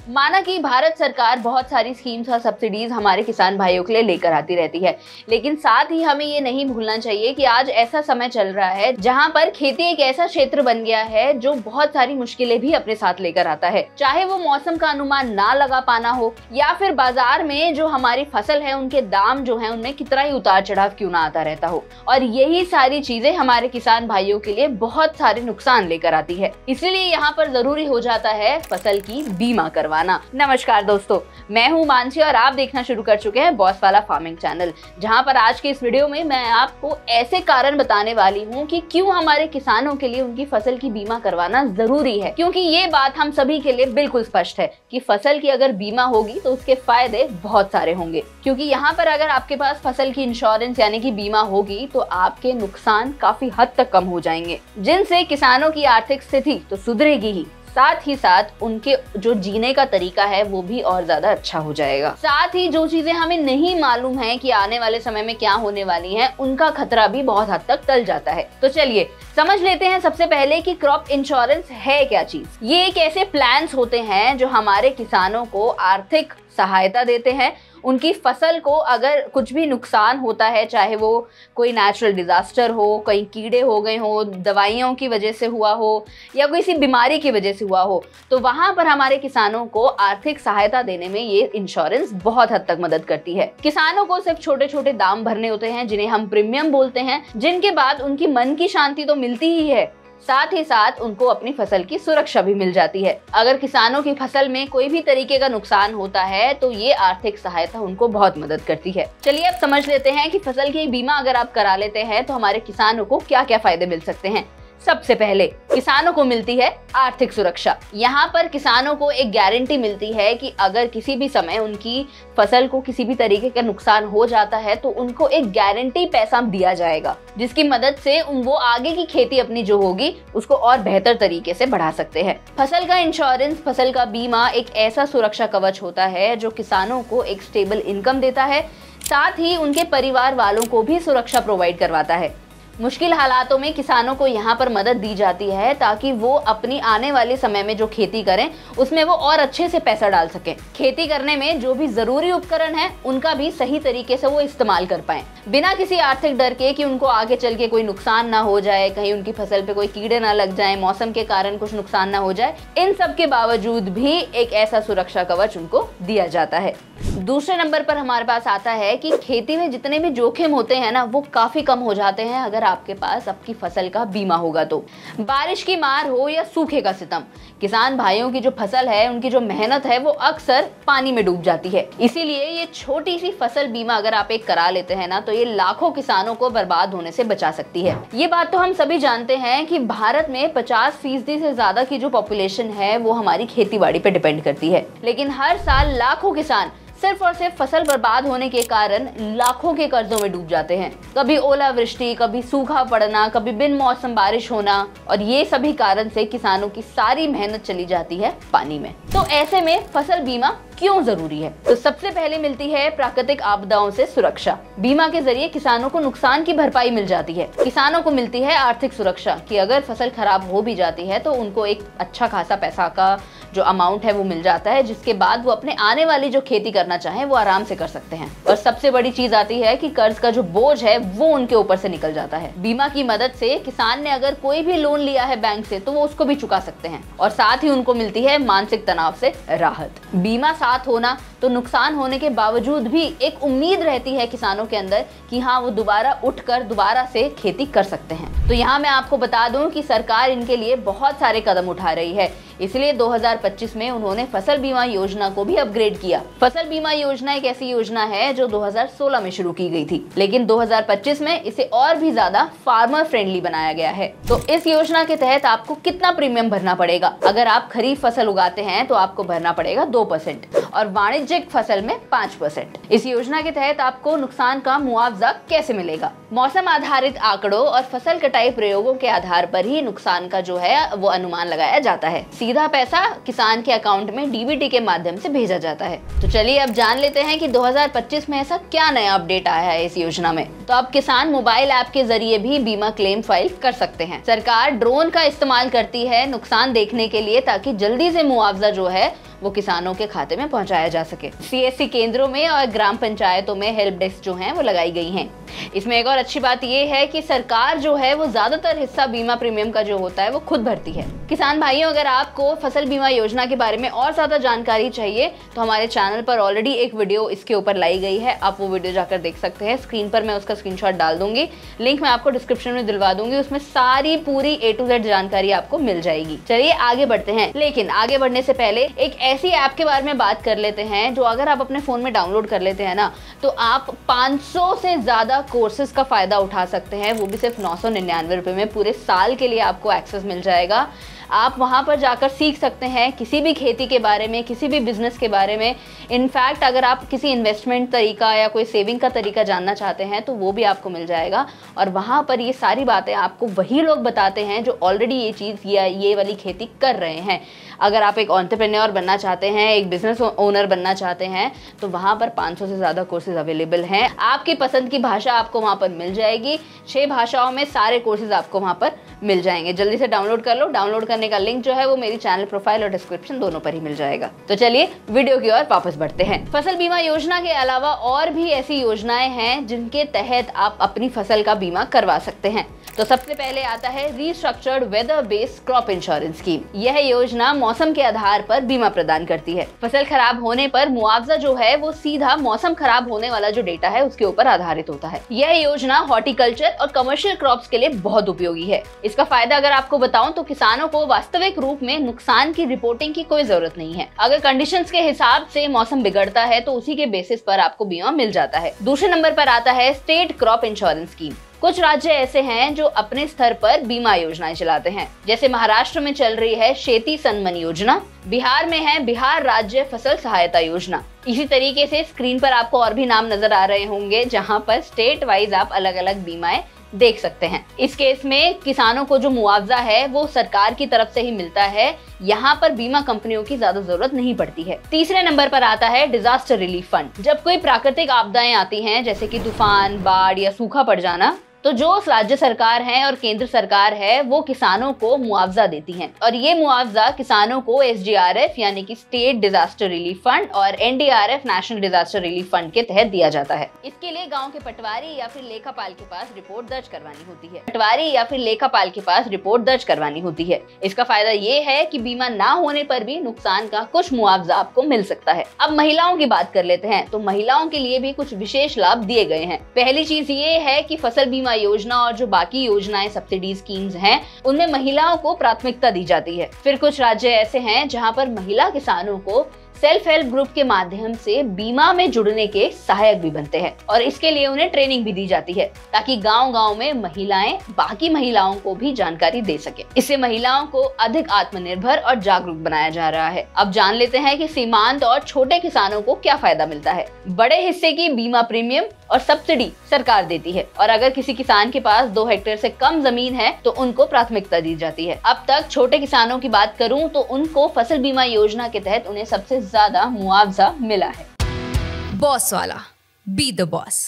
माना कि भारत सरकार बहुत सारी स्कीम्स और सब्सिडीज हमारे किसान भाइयों के लिए लेकर आती रहती है, लेकिन साथ ही हमें ये नहीं भूलना चाहिए कि आज ऐसा समय चल रहा है जहां पर खेती एक ऐसा क्षेत्र बन गया है जो बहुत सारी मुश्किलें भी अपने साथ लेकर आता है। चाहे वो मौसम का अनुमान ना लगा पाना हो या फिर बाजार में जो हमारी फसल है उनके दाम जो है उनमें कितना ही उतार चढ़ाव क्यों ना आता रहता हो, और यही सारी चीजें हमारे किसान भाइयों के लिए बहुत सारे नुकसान लेकर आती है। इसलिए यहाँ पर जरूरी हो जाता है फसल की बीमा करवाना। नमस्कार दोस्तों, मैं हूं मानसी और आप देखना शुरू कर चुके हैं बॉस वाला फार्मिंग चैनल, जहां पर आज के इस वीडियो में मैं आपको ऐसे कारण बताने वाली हूं कि क्यों हमारे किसानों के लिए उनकी फसल की बीमा करवाना जरूरी है। क्योंकि ये बात हम सभी के लिए बिल्कुल स्पष्ट है कि फसल की अगर बीमा होगी तो उसके फायदे बहुत सारे होंगे। क्योंकि यहाँ पर अगर आपके पास फसल की इंश्योरेंस यानी कि बीमा होगी तो आपके नुकसान काफी हद तक कम हो जाएंगे, जिनसे किसानों की आर्थिक स्थिति तो सुधरेगी ही, साथ ही साथ उनके जो जीने का तरीका है वो भी और ज्यादा अच्छा हो जाएगा। साथ ही जो चीजें हमें नहीं मालूम है कि आने वाले समय में क्या होने वाली हैं, उनका खतरा भी बहुत हद तक टल जाता है। तो चलिए समझ लेते हैं सबसे पहले कि क्रॉप इंश्योरेंस है क्या चीज। ये एक ऐसे प्लान्स होते हैं जो हमारे किसानों को आर्थिक सहायता देते हैं। उनकी फसल को अगर कुछ भी नुकसान होता है, चाहे वो कोई नेचुरल डिजास्टर हो, कहीं कीड़े हो गए हो, दवाइयों की वजह से हुआ हो या किसी बीमारी की वजह से हुआ हो, तो वहां पर हमारे किसानों को आर्थिक सहायता देने में ये इंश्योरेंस बहुत हद तक मदद करती है। किसानों को सिर्फ छोटे छोटे दाम भरने होते हैं जिन्हें हम प्रीमियम बोलते हैं, जिनके बाद उनकी मन की शांति तो मिलती ही है, साथ ही साथ उनको अपनी फसल की सुरक्षा भी मिल जाती है। अगर किसानों की फसल में कोई भी तरीके का नुकसान होता है तो ये आर्थिक सहायता उनको बहुत मदद करती है। चलिए अब समझ लेते हैं कि फसल की बीमा अगर आप करा लेते हैं तो हमारे किसानों को क्या क्या फायदे मिल सकते हैं। सबसे पहले किसानों को मिलती है आर्थिक सुरक्षा। यहाँ पर किसानों को एक गारंटी मिलती है कि अगर किसी भी समय उनकी फसल को किसी भी तरीके का नुकसान हो जाता है तो उनको एक गारंटी पैसा दिया जाएगा, जिसकी मदद से वो आगे की खेती अपनी जो होगी उसको और बेहतर तरीके से बढ़ा सकते हैं। फसल का इंश्योरेंस, फसल का बीमा एक ऐसा सुरक्षा कवच होता है जो किसानों को एक स्टेबल इनकम देता है, साथ ही उनके परिवार वालों को भी सुरक्षा प्रोवाइड करवाता है। मुश्किल हालातों में किसानों को यहाँ पर मदद दी जाती है ताकि वो अपनी आने वाले समय में जो खेती करें उसमें वो और अच्छे से पैसा डाल सकें। खेती करने में जो भी जरूरी उपकरण है उनका भी सही तरीके से वो इस्तेमाल कर पाएं, बिना किसी आर्थिक डर के कि उनको आगे चल के कोई नुकसान ना हो जाए, कहीं उनकी फसल पे कोई कीड़े ना लग जाए, मौसम के कारण कुछ नुकसान ना हो जाए। इन सब के बावजूद भी एक ऐसा सुरक्षा कवच उनको दिया जाता है। दूसरे नंबर पर हमारे पास आता है कि खेती में जितने भी जोखिम होते हैं ना वो काफी कम हो जाते हैं अगर आपके पास आपकी फसल का बीमा होगा तो। बारिश की मार हो या सूखे का सितम, किसान भाइयों की जो फसल है उनकी जो मेहनत है वो अक्सर पानी में डूब जाती है। इसीलिए ये छोटी सी फसल बीमा अगर आप एक करा लेते हैं ना तो ये लाखों किसानों को बर्बाद होने से बचा सकती है। ये बात तो हम सभी जानते हैं कि भारत में 50% से ज्यादा की जो पॉपुलेशन है वो हमारी खेती बाड़ी पे डिपेंड करती है, लेकिन हर साल लाखों किसान सिर्फ और सिर्फ फसल बर्बाद होने के कारण लाखों के कर्जों में डूब जाते हैं। कभी ओलावृष्टि, कभी सूखा पड़ना, कभी बिन मौसम बारिश होना, और ये सभी कारण से किसानों की सारी मेहनत चली जाती है पानी में। तो ऐसे में फसल बीमा क्यों जरूरी है? तो सबसे पहले मिलती है प्राकृतिक आपदाओं से सुरक्षा। बीमा के जरिए किसानों को नुकसान की भरपाई मिल जाती है। किसानों को मिलती है आर्थिक सुरक्षा कि अगर फसल खराब हो भी जाती है तो उनको एक अच्छा खासा पैसा का जो अमाउंट है वो मिल जाता है, जिसके बाद वो अपने आने वाली जो खेती करना चाहें वो आराम से कर सकते हैं। और सबसे बड़ी चीज आती है कि कर्ज का जो बोझ है वो उनके ऊपर से निकल जाता है। बीमा की मदद से किसान ने अगर कोई भी लोन लिया है बैंक से तो वो उसको भी चुका सकते हैं, और साथ ही उनको मिलती है मानसिक तनाव से राहत। बीमा साथ होना तो नुकसान होने के बावजूद भी एक उम्मीद रहती है किसानों के अंदर कि हाँ वो दोबारा उठकर दोबारा से खेती कर सकते हैं। तो यहाँ मैं आपको बता दूं कि सरकार इनके लिए बहुत सारे कदम उठा रही है। इसलिए 2025 में उन्होंने फसल बीमा योजना को भी अपग्रेड किया। फसल बीमा योजना एक ऐसी योजना है जो 2016 में शुरू की गई थी, लेकिन 2025 में इसे और भी ज्यादा फार्मर फ्रेंडली बनाया गया है। तो इस योजना के तहत आपको कितना प्रीमियम भरना पड़ेगा? अगर आप खरीफ फसल उगाते हैं तो आपको भरना पड़ेगा 2% और वाणिज्यिक फसल में 5%। इस योजना के तहत आपको नुकसान का मुआवजा कैसे मिलेगा? मौसम आधारित आंकड़ों और फसल कटाई प्रयोगों के आधार पर ही नुकसान का जो है वो अनुमान लगाया जाता है। सीधा पैसा किसान के अकाउंट में डीबीटी के माध्यम से भेजा जाता है। तो चलिए अब जान लेते हैं कि 2025 में ऐसा क्या नया अपडेट आया है इस योजना में। तो अब किसान मोबाइल ऐप के जरिए भी बीमा क्लेम फाइल कर सकते हैं। सरकार ड्रोन का इस्तेमाल करती है नुकसान देखने के लिए, ताकि जल्दी से मुआवजा जो है वो किसानों के खाते में पहुंचाया जा सके। CSC केंद्रों में और ग्राम पंचायतों में हेल्प डेस्क जो हैं वो लगाई गई हैं। इसमें एक और अच्छी बात ये है कि सरकार जो है वो ज्यादातर हिस्सा बीमा प्रीमियम का जो होता है वो खुद भरती है। किसान भाइयों, अगर आपको फसल बीमा योजना के बारे में और ज्यादा जानकारी चाहिए तो हमारे चैनल पर ऑलरेडी एक वीडियो इसके ऊपर लाई गई है, आप वो वीडियो जाकर देख सकते हैं। स्क्रीन पर मैं उसका स्क्रीनशॉट डाल दूंगी, लिंक मैं आपको डिस्क्रिप्शन में दिलवा दूंगी, उसमें सारी पूरी A to Z जानकारी आपको मिल जाएगी। चलिए आगे बढ़ते हैं, लेकिन आगे बढ़ने से पहले एक ऐसी ऐप के बारे में बात कर लेते हैं जो अगर आप अपने फोन में डाउनलोड कर लेते हैं ना तो आप 500 से ज्यादा कोर्सेज का फायदा उठा सकते हैं, वो भी सिर्फ 999 रुपए में। पूरे साल के लिए आपको एक्सेस मिल जाएगा। आप वहां पर जाकर सीख सकते हैं किसी भी खेती के बारे में, किसी भी बिजनेस के बारे में। इनफैक्ट अगर आप किसी इन्वेस्टमेंट तरीका या कोई सेविंग का तरीका जानना चाहते हैं तो वो भी आपको मिल जाएगा। और वहां पर ये सारी बातें आपको वही लोग बताते हैं जो ऑलरेडी ये चीज़ या ये वाली खेती कर रहे हैं। अगर आप एक एंटरप्रेन्योर बनना चाहते हैं, एक बिजनेस ओनर बनना चाहते हैं, तो वहाँ पर 500 से ज़्यादा कोर्सेज अवेलेबल हैं। आपकी पसंद की भाषा आपको वहाँ पर मिल जाएगी। 6 भाषाओं में सारे कोर्सेज आपको वहाँ पर मिल जाएंगे। जल्दी से डाउनलोड कर लो। डाउनलोड करने का लिंक जो है वो मेरी चैनल प्रोफाइल और डिस्क्रिप्शन दोनों पर ही मिल जाएगा। तो चलिए वीडियो की ओर वापस बढ़ते हैं। फसल बीमा योजना के अलावा और भी ऐसी योजनाएं हैं जिनके तहत आप अपनी फसल का बीमा करवा सकते हैं। तो सबसे पहले आता है restructured weather based crop insurance scheme. यह योजना मौसम के आधार पर बीमा प्रदान करती है। फसल खराब होने पर मुआवजा जो है वो सीधा मौसम खराब होने वाला जो डेटा है उसके ऊपर आधारित होता है। यह योजना हॉर्टिकल्चर और कमर्शियल क्रॉप्स के लिए बहुत उपयोगी है। इसका फायदा अगर आपको बताऊं तो किसानों को वास्तविक रूप में नुकसान की रिपोर्टिंग की कोई जरूरत नहीं है। अगर कंडीशंस के हिसाब से मौसम बिगड़ता है तो उसी के बेसिस पर आपको बीमा मिल जाता है। दूसरे नंबर पर आता है स्टेट क्रॉप इंश्योरेंस स्कीम। कुछ राज्य ऐसे हैं जो अपने स्तर पर बीमा योजनाएं चलाते हैं, जैसे महाराष्ट्र में चल रही है शेती सन्मान योजना, बिहार में है बिहार राज्य फसल सहायता योजना। इसी तरीके से स्क्रीन पर आपको और भी नाम नजर आ रहे होंगे जहां पर स्टेट वाइज आप अलग अलग बीमाएं देख सकते हैं। इस केस में किसानों को जो मुआवजा है वो सरकार की तरफ से ही मिलता है। यहाँ पर बीमा कंपनियों की ज्यादा जरूरत नहीं पड़ती है। तीसरे नंबर पर आता है डिजास्टर रिलीफ फंड। जब कोई प्राकृतिक आपदाएं आती हैं जैसे कि तूफान, बाढ़ या सूखा पड़ जाना, तो जो राज्य सरकार है और केंद्र सरकार है वो किसानों को मुआवजा देती हैं। और ये मुआवजा किसानों को SDRF यानी कि स्टेट डिजास्टर रिलीफ फंड और NDRF national disaster relief fund के तहत दिया जाता है। इसके लिए गांव के पटवारी या फिर लेखापाल के पास रिपोर्ट दर्ज करवानी होती है। पटवारी या फिर लेखापाल के पास रिपोर्ट दर्ज करवानी होती है। इसका फायदा ये है कि बीमा ना होने पर भी नुकसान का कुछ मुआवजा आपको मिल सकता है। अब महिलाओं की बात कर लेते हैं। तो महिलाओं के लिए भी कुछ विशेष लाभ दिए गए हैं। पहली चीज ये है कि फसल बीमा योजना और जो बाकी योजनाएं सब्सिडी स्कीम्स हैं उनमें महिलाओं को प्राथमिकता दी जाती है। फिर कुछ राज्य ऐसे हैं जहां पर महिला किसानों को सेल्फ हेल्प ग्रुप के माध्यम से बीमा में जुड़ने के सहायक भी बनते हैं और इसके लिए उन्हें ट्रेनिंग भी दी जाती है ताकि गांव-गांव में महिलाएं बाकी महिलाओं को भी जानकारी दे सके। इससे महिलाओं को अधिक आत्मनिर्भर और जागरूक बनाया जा रहा है। अब जान लेते हैं कि सीमांत और छोटे किसानों को क्या फायदा मिलता है। बड़े हिस्से की बीमा प्रीमियम और सब्सिडी सरकार देती है और अगर किसी किसान के पास 2 हेक्टेयर से कम जमीन है तो उनको प्राथमिकता दी जाती है। अब तक छोटे किसानों की बात करूं तो उनको फसल बीमा योजना के तहत उन्हें सबसे ज्यादा मुआवजा मिला है। बॉस वाला, बी द बॉस।